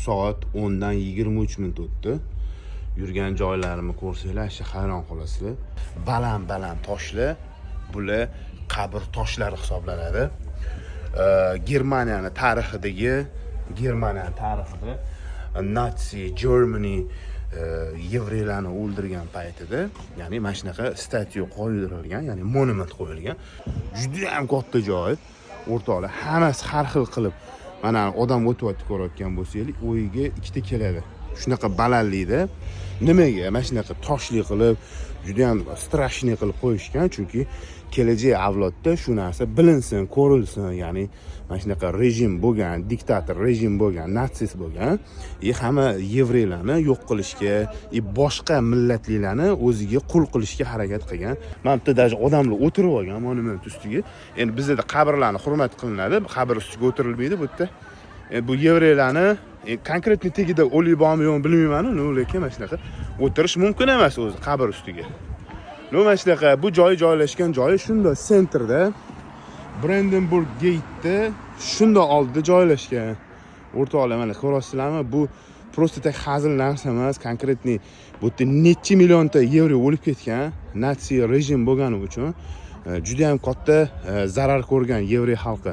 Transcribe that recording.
soat 10 dan 23 minut o'tdi. Yurgan joylarimni ko'rsanglar, hayron qolasizlar. Baland toshlar, bular qabr toshlari hisoblanadi. Germaniya tarixida Nazi Germany yevreylarni o'ldirgan paytida, ya'ni mana shunaqa statue qo'ydirilgan, ya'ni monument qo'yilgan. Juda ham katta joy. O'rtoqlar, hammasi har xil qilib, mana odam o'tib ko'rayotgan bo'lsangiz, o'yiga ikkita keladi. Shunaqa balandlikda nimaga mana shunaqa toshli qilib, juda ham strashniy qilib qo'yishgan, chunki kelajak avlodda shu narsa bilinsin, ko'rilsin, ya'ni mana shunaqa rejim bo'lgan, diktator rejim bo'lgan, natsist bo'lgan, hamma yevreylarni yo'q qilishga, boshqa millatlilarni o'ziga qul qilishga harakat qilgan. Mana bu yerda odamlar o'tirib olgan monument ustiga. Endi bizda qabrlarni hurmat qilinadi, qabr ustiga o'tirilmaydi bu yerda. Bu yevreylarni konkretni tegida o'lik bormi yo'qmi bilmayman, lekin mana shunaqa o'tirish mumkin emas o'zi qabr ustiga. Mana shunaqa bu joy joylashgan joyi shunda sentrda, Brandenburg Gate'da shunda oldida joylashgan. O'rtoqlar, mana ko'rasizlarmi? Bu просто tak hazil narsa emas, konkretni bu yerda necha millionta yevro o'lib ketgan, natsiya rejim bo'lgani uchun juda ham katta zarar ko'rgan yevrey xalqi.